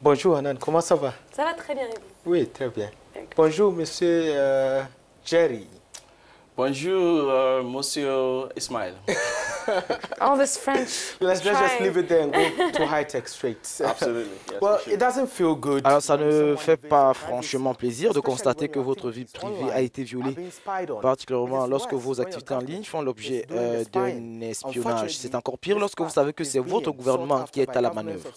Bonjour Hanan, comment ça va? Ça va très bien et vous? Oui, très bien. Bonjour monsieur Jerry. Bonjour monsieur Ismail. All this French. Let's just leave it there and go to high-tech straight. Absolutely. Yes, Well, it doesn't feel good. Alors ça ne fait pas franchement plaisir de constater que votre vie privée a été violée, particulièrement lorsque vos activités en ligne font l'objet d'un espionnage. C'est encore pire lorsque vous savez que c'est votre gouvernement qui est à la manœuvre.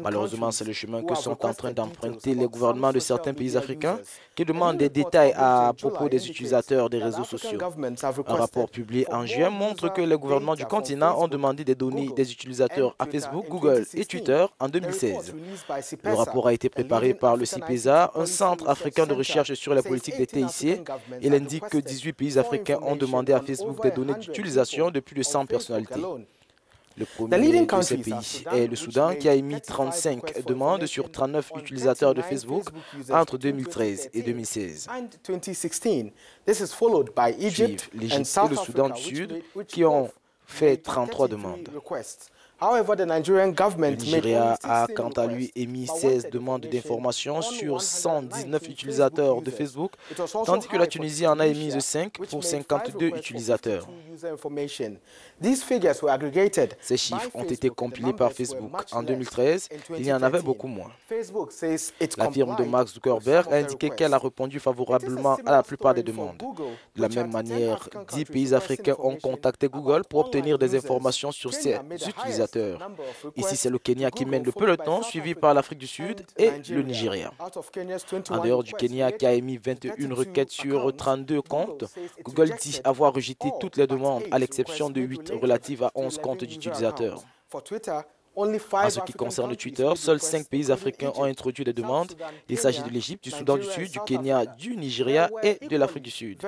Malheureusement, c'est le chemin que sont en train d'emprunter les gouvernements de certains pays africains qui demandent des détails à propos des utilisateurs des réseaux sociaux. Un rapport publié en juin montre que les gouvernements du continent ont demandé des données des utilisateurs à Facebook, Google et Twitter en 2016. Le rapport a été préparé par le CIPESA, un centre africain de recherche sur la politique des TIC. Il indique que 18 pays africains ont demandé à Facebook des données d'utilisation de plus de 100 personnalités. Le premier de ces pays est le Soudan qui a émis 35 demandes sur 39 utilisateurs de Facebook entre 2013 et 2016. Suivent l'Égypte et le Soudan du Sud qui ont fait 33 demandes. Le Nigeria a quant à lui émis 16 demandes d'information sur 119 utilisateurs de Facebook, tandis que la Tunisie en a émis 5 pour 52 utilisateurs. Ces chiffres ont été compilés par Facebook. En 2013, il y en avait beaucoup moins. La firme de Mark Zuckerberg a indiqué qu'elle a répondu favorablement à la plupart des demandes. De la même manière, 10 pays africains ont contacté Google pour obtenir des informations sur ces utilisateurs. Ici, c'est le Kenya qui mène le peloton, suivi par l'Afrique du Sud et le Nigeria. En dehors du Kenya, qui a émis 21 requêtes sur 32 comptes, Google dit avoir rejeté toutes les demandes, à l'exception de 8 relatives à 11 comptes d'utilisateurs. En ce qui concerne Twitter, seuls 5 pays africains ont introduit des demandes. Il s'agit de l'Égypte, du Soudan du Sud, du Kenya, du Nigeria et de l'Afrique du Sud.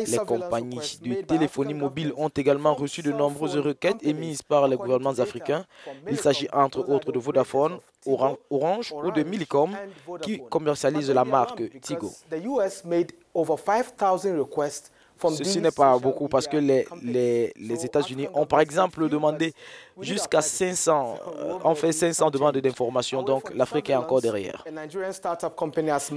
Les compagnies de téléphonie mobile ont également reçu de nombreuses requêtes émises par les gouvernements africains. Il s'agit entre autres de Vodafone, Orange ou de Millicom qui commercialisent la marque Tigo. Ceci n'est pas beaucoup parce que les États-Unis ont par exemple demandé jusqu'à 500, ont fait 500 demandes d'informations, donc l'Afrique est encore derrière.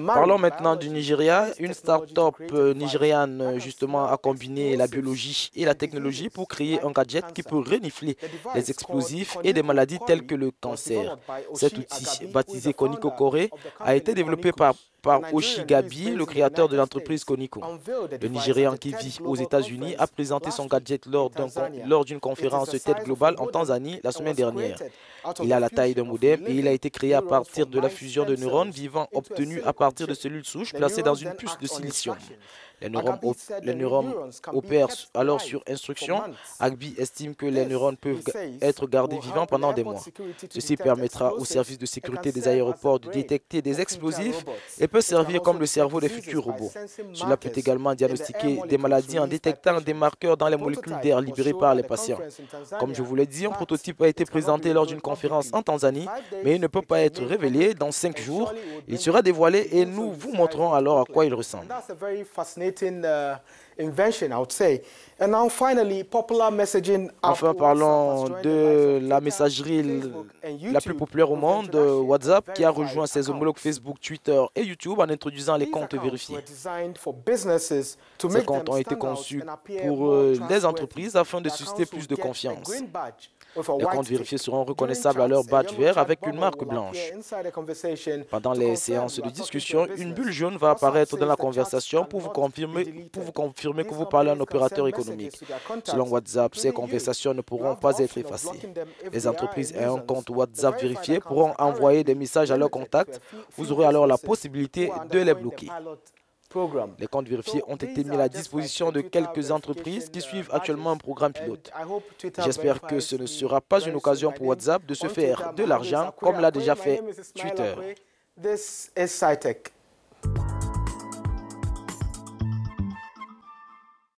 Parlons maintenant du Nigeria. Une start-up nigériane justement a combiné la biologie et la technologie pour créer un gadget qui peut renifler les explosifs et des maladies telles que le cancer. Cet outil, baptisé Koniko Kore, a été développé par Oshi Gabi, le créateur de l'entreprise Koniko. Le Nigérian qui vit aux États-Unis a présenté son gadget lors d'une conférence TED globale en Tanzanie la semaine dernière. Il a la taille d'un modem et il a été créé à partir de la fusion de neurones vivants obtenus à partir de cellules souches placées dans une puce de silicium. Les neurones opèrent alors sur instruction. Agbi estime que les neurones peuvent être gardés vivants pendant des mois. Ceci permettra aux services de sécurité des aéroports de détecter des explosifs et peut servir comme le cerveau des futurs robots. Cela peut également diagnostiquer des maladies en détectant des marqueurs dans les molécules d'air libérées par les patients. Comme je vous l'ai dit, un prototype a été présenté lors d'une conférence en Tanzanie, mais il ne peut pas être révélé. Dans 5 jours, il sera dévoilé et nous vous montrerons alors à quoi il ressemble. Enfin, parlons de la messagerie la plus populaire au monde, WhatsApp, qui a rejoint ses homologues Facebook, Twitter et YouTube en introduisant les comptes vérifiés. Ces comptes ont été conçus pour les entreprises afin de susciter plus de confiance. Les comptes vérifiés seront reconnaissables à leur badge vert avec une marque blanche. Pendant les séances de discussion, une bulle jaune va apparaître dans la conversation pour vous confirmer que vous parlez à un opérateur économique. Selon WhatsApp, ces conversations ne pourront pas être effacées. Les entreprises ayant un compte WhatsApp vérifié pourront envoyer des messages à leurs contacts. Vous aurez alors la possibilité de les bloquer. Les comptes vérifiés ont été mis à la disposition de quelques entreprises qui suivent actuellement un programme pilote. J'espère que ce ne sera pas une occasion pour WhatsApp de se faire de l'argent comme l'a déjà fait Twitter. This is SciTech.